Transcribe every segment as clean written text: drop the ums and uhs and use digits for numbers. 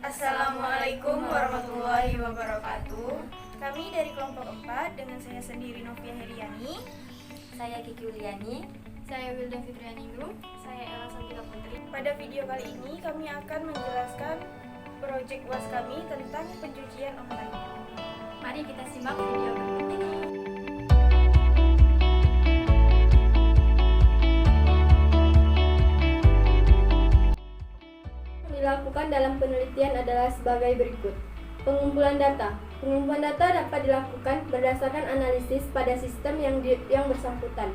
Assalamualaikum warahmatullahi wabarakatuh. Kami dari kelompok 4 dengan saya sendiri Novia Heriani, saya Kiki Uliani, saya Wilda Fitrianingrum, saya Ella Sabila Putri. Pada video kali ini kami akan menjelaskan proyek UAS kami tentang pencucian online. Mari kita simak video berikut ini. Dilakukan dalam penelitian adalah sebagai berikut. Pengumpulan data. Pengumpulan data dapat dilakukan berdasarkan analisis pada sistem yang bersangkutan.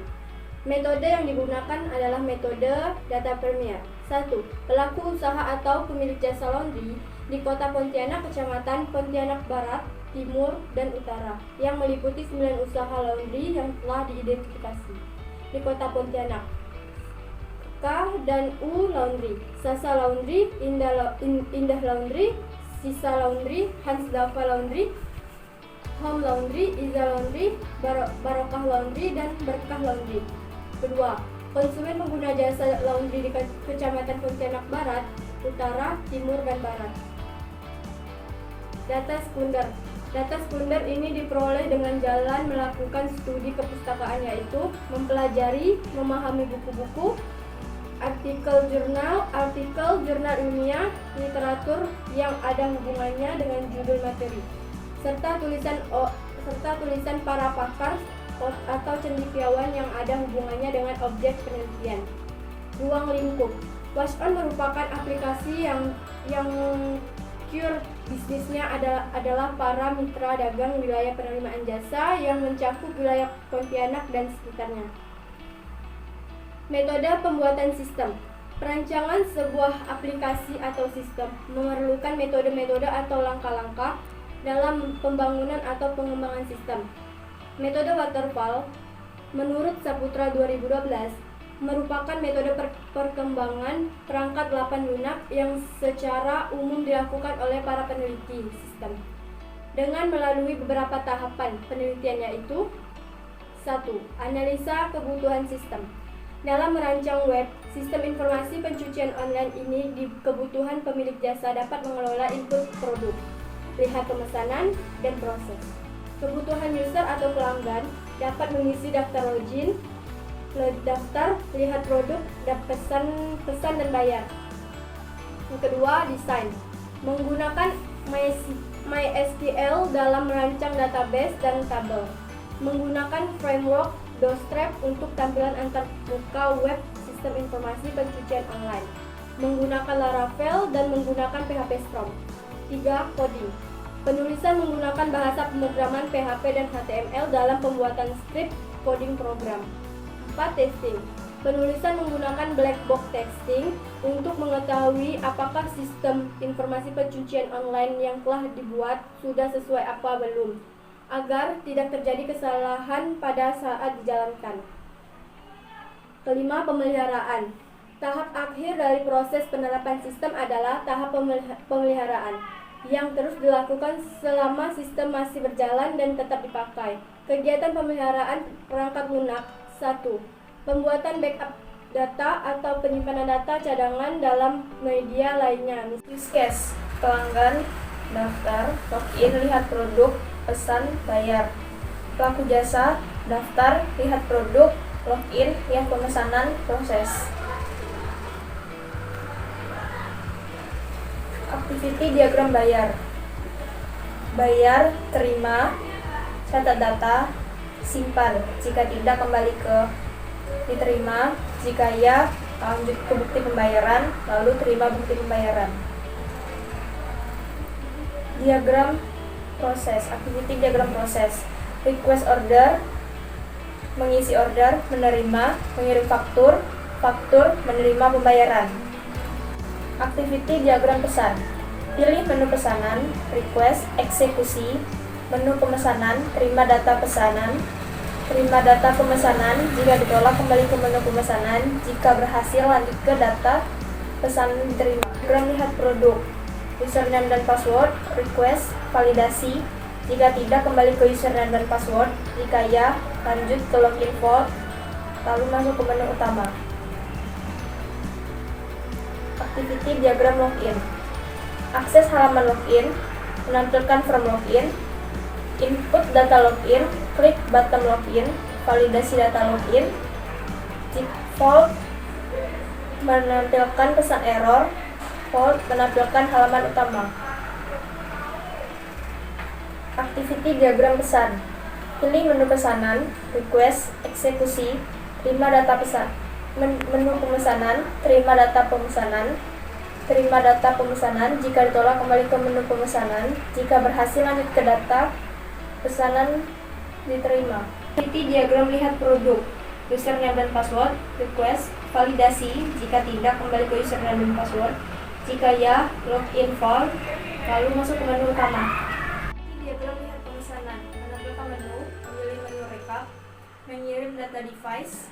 Metode yang digunakan adalah metode data Premier. 1. Pelaku usaha atau pemilik jasa laundry di Kota Pontianak, Kecamatan Pontianak Barat, Timur, dan Utara yang meliputi 9 usaha laundry yang telah diidentifikasi di Kota Pontianak. K dan U Laundry, Sasa Laundry, Indah Laundry, Sisa Laundry, Hans Dava Laundry, Home Laundry, Iza Laundry, Barokah Laundry, dan Berkah Laundry. Kedua, konsumen pengguna jasa laundry di Kecamatan Pontianak Barat, Utara, Timur, dan Barat. Data sekunder. Data sekunder ini diperoleh dengan jalan melakukan studi kepustakaan, yaitu mempelajari, memahami buku-buku, artikel jurnal ilmiah, literatur yang ada hubungannya dengan judul materi, serta tulisan para pakar atau cendekiawan yang ada hubungannya dengan objek penelitian. Ruang lingkup. WASON merupakan aplikasi yang core bisnisnya adalah para mitra dagang wilayah penerimaan jasa yang mencakup wilayah Pontianak dan sekitarnya. Metode pembuatan sistem. Perancangan sebuah aplikasi atau sistem memerlukan metode-metode atau langkah-langkah dalam pembangunan atau pengembangan sistem. Metode waterfall menurut Saputra 2012 merupakan metode perkembangan perangkat 8 lunak yang secara umum dilakukan oleh para peneliti sistem dengan melalui beberapa tahapan penelitian, yaitu 1. Analisa kebutuhan sistem. Dalam merancang web, sistem informasi pencucian online ini di kebutuhan pemilik jasa dapat mengelola input produk, lihat pemesanan, dan proses. Kebutuhan user atau pelanggan dapat mengisi daftar login, daftar, lihat produk, pesan dan bayar. Yang kedua, desain. Menggunakan MySQL dalam merancang database dan tabel. Menggunakan framework Bootstrap untuk tampilan antarmuka web sistem informasi pencucian online. Menggunakan Laravel dan menggunakan PHP Storm. 3. Coding. Penulisan menggunakan bahasa pemrograman PHP dan HTML dalam pembuatan script coding program. 4. Testing. Penulisan menggunakan black box testing untuk mengetahui apakah sistem informasi pencucian online yang telah dibuat sudah sesuai apa belum, agar tidak terjadi kesalahan pada saat dijalankan. Kelima, pemeliharaan. Tahap akhir dari proses penerapan sistem adalah tahap pemeliharaan yang terus dilakukan selama sistem masih berjalan dan tetap dipakai. Kegiatan pemeliharaan perangkat lunak. 1. Pembuatan backup data atau penyimpanan data cadangan dalam media lainnya. Use case, pelanggan, daftar, login, lihat produk, pesan, bayar. Pelaku jasa, daftar, lihat produk, login, lihat pemesanan, proses. Activity diagram bayar. Bayar, terima, catat data, simpan. Jika tidak, kembali ke diterima. Jika ya, lanjut ke bukti pembayaran, lalu terima bukti pembayaran. Diagram proses, activity diagram proses. Request order, mengisi order, menerima, mengirim faktur, menerima pembayaran. Activity diagram pesan. Pilih menu pesanan, request, eksekusi, menu pemesanan, terima data pesanan, terima data pemesanan. Jika ditolak, kembali ke menu pemesanan. Jika berhasil, lanjut ke data pesanan diterima. Diagram lihat produk. Username dan password, request, validasi. Jika tidak, kembali ke username dan password. Jika ya, lanjut ke login vault, lalu masuk ke menu utama. Activity diagram login. akses halaman login, menampilkan form login, input data login, klik button login, validasi data login, default menampilkan pesan error, default menampilkan halaman utama. Activity diagram pesan. Pilih menu pesanan, request, eksekusi, terima data pesan. Menu pemesanan, terima data pemesanan. Terima data pemesanan, jika ditolak kembali ke menu pemesanan. Jika berhasil lanjut ke data pesanan diterima. Activity diagram lihat produk. Username dan password, request, validasi. Jika tidak kembali ke username dan password. Jika ya, login form, lalu masuk ke menu utama. Diagram lihat pemesanan, menampilkan menu, memilih menu recap, mengirim data device,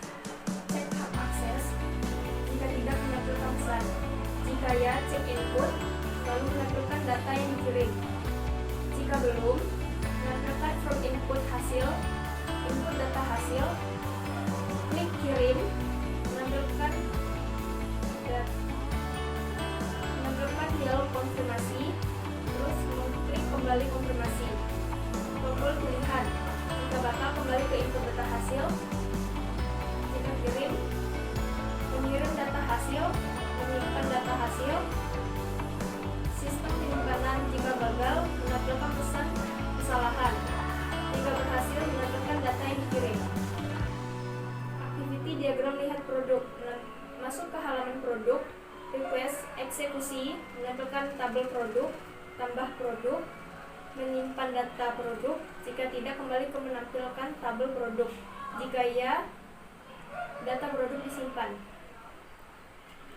cek hak akses. Jika tidak menampilkan pesan. Jika ya, cek input, lalu menampilkan data yang dikirim. Jika belum, menampilkan from input hasil, input data hasil, klik kirim, menampilkan dialog konfirmasi, terus klik kembali konfirmasi. Tombol pilihan, jika batal kembali ke input data hasil. Jika kirim, mengirim data hasil, menyimpan data hasil. Sistem penyimpanan, jika gagal menampilkan pesan kesalahan. Jika berhasil menampilkan data yang dikirim. Activity diagram lihat produk. Masuk ke halaman produk, request, eksekusi, menampilkan tabel produk, tambah produk, menyimpan data produk. Jika tidak kembali ke menampilkan tabel produk. Jika ya, data produk disimpan.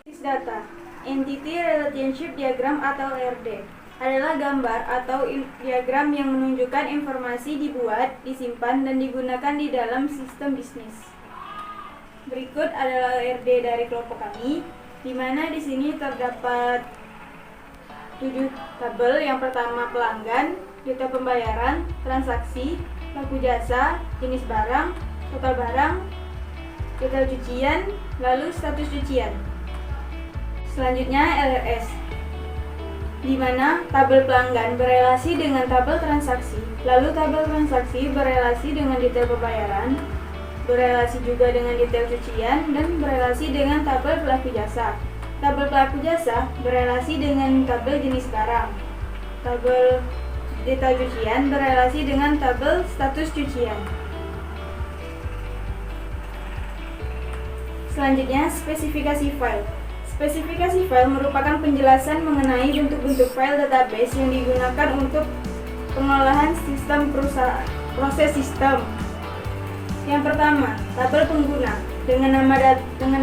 Data, Entity Relationship Diagram atau ERD, adalah gambar atau diagram yang menunjukkan informasi dibuat, disimpan, dan digunakan di dalam sistem bisnis. Berikut adalah ERD dari kelompok kami, di mana di sini terdapat 7 tabel. Yang pertama pelanggan, detail pembayaran, transaksi, pelaku jasa, jenis barang, total barang, detail cucian, lalu status cucian. Selanjutnya LRS, di mana tabel pelanggan berelasi dengan tabel transaksi, lalu tabel transaksi berelasi dengan detail pembayaran, berelasi juga dengan detail cucian, dan berelasi dengan tabel pelaku jasa. Tabel pelaku jasa berelasi dengan tabel jenis barang. Tabel detail cucian berelasi dengan tabel status cucian. Selanjutnya, spesifikasi file. Spesifikasi file merupakan penjelasan mengenai bentuk-bentuk file database yang digunakan untuk pengolahan sistem proses sistem. Yang pertama, tabel pengguna dengan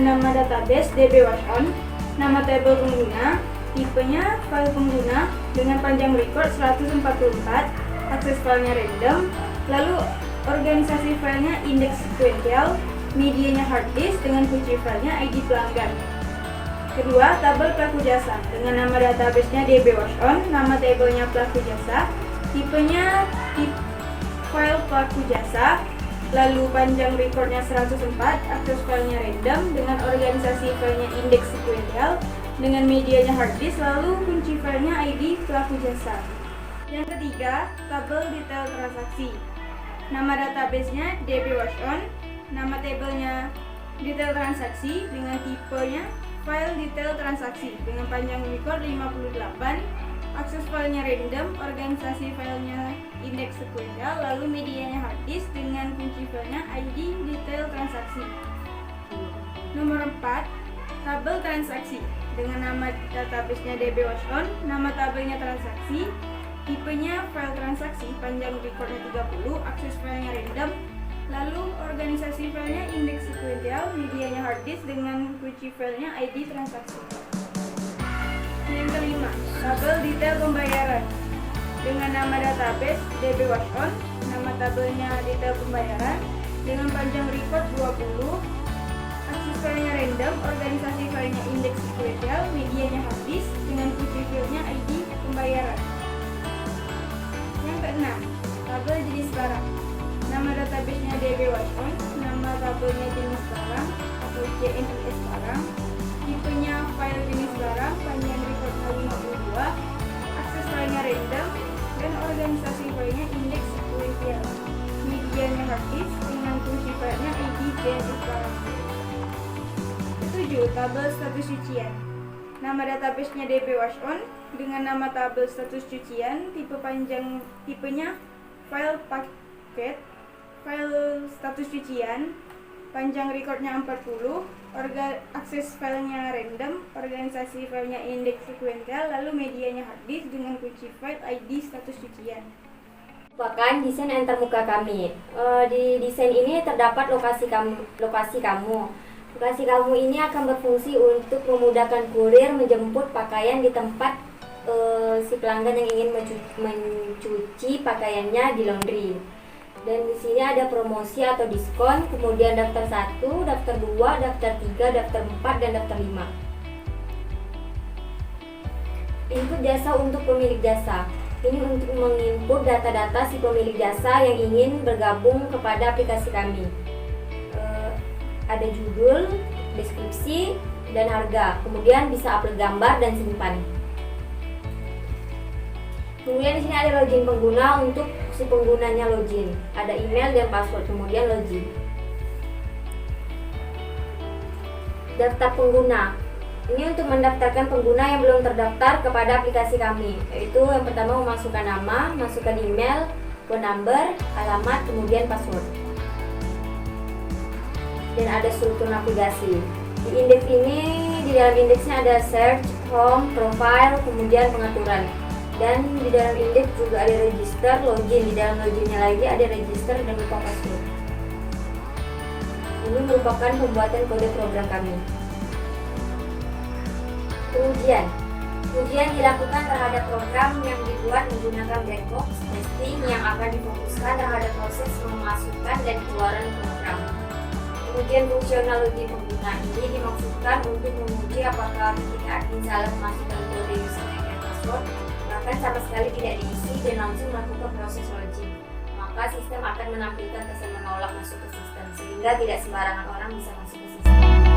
nama database dbwashon, nama tabel pengguna, tipenya file pengguna dengan panjang record 144, akses filenya random, lalu organisasi filenya indeks sekuensial, medianya hard disk dengan kunci filenya ID pelanggan. Kedua, tabel pelaku jasa dengan nama database-nya dbwashon, nama tabelnya pelaku jasa, tipenya file pelaku jasa, lalu panjang recordnya 104, akses filenya random dengan organisasi filenya indeks sekuensial, dengan medianya hard disk, lalu kunci filenya ID pelaku jasa. Yang ketiga, tabel detail transaksi. Nama database-nya dbwashon, nama tabelnya detail transaksi dengan tipenya file detail transaksi dengan panjang record 58, akses filenya random, organisasi filenya indeks sekuensial, lalu medianya hard disk dengan kunci filenya ID detail transaksi. Nomor 4, tabel transaksi dengan nama database-nya dbwashon, nama tabelnya transaksi, tipenya file transaksi, panjang recordnya 30, akses filenya random, lalu organisasi filenya indeks sekuensial, medianya hard disk dengan kunci filenya ID transaksi. Yang kelima, tabel detail pembayaran dengan nama database dbwashon, nama tabelnya detail pembayaran dengan panjang record 20, akses filenya random, organisasi filenya indeks sekuensial, medianya hard disk dengan kunci filenya ID pembayaran. Yang keenam, tabel jenis barang. Nama database-nya dbwashon, nama tabelnya jenis barang atau JNIS barang, tipenya file jenis barang, panjang recordnya 52, tabel status cucian. Nama databasenya DB Wash On dengan nama tabel status cucian, tipenya file paket, file status cucian, panjang recordnya 40, akses filenya random, organisasi filenya indeks sekuensial, lalu medianya hard disk dengan kunci file ID status cucian. Merupakan desain antarmuka kami. Di desain ini terdapat lokasi kamu. Lokasi kamu ini akan berfungsi untuk memudahkan kurir menjemput pakaian di tempat si pelanggan yang ingin mencuci pakaiannya di laundry. Dan di sini ada promosi atau diskon, kemudian daftar 1, daftar 2, daftar 3, daftar 4, dan daftar 5. Input jasa untuk pemilik jasa. Ini untuk menginput data-data si pemilik jasa yang ingin bergabung kepada aplikasi kami. Ada judul, deskripsi, dan harga. Kemudian bisa upload gambar dan simpan. Kemudian di sini ada login pengguna untuk si penggunanya login. Ada email dan password, kemudian login. Daftar pengguna. Ini untuk mendaftarkan pengguna yang belum terdaftar kepada aplikasi kami. Yaitu yang pertama memasukkan nama, masukkan email, phone number, alamat, kemudian password. Dan ada struktur navigasi. Di indeks ini, di dalam indeksnya ada search, home, profile, kemudian pengaturan. Dan di dalam indeks juga ada register, login. Di dalam loginnya lagi ada register dan lupa password. Ini merupakan pembuatan kode program kami. Ujian dilakukan terhadap program yang dibuat menggunakan black box testing yang akan difokuskan terhadap proses memasukkan dan keluaran program. Kemudian fungsional login pengguna ini dimaksudkan untuk menguji apakah ketika admin salah memasukkan kode username dan password, bahkan sama sekali tidak diisi dan langsung melakukan proses login. Maka sistem akan menampilkan kesan menolak masuk ke sistem, sehingga tidak sembarangan orang bisa masuk ke sistem.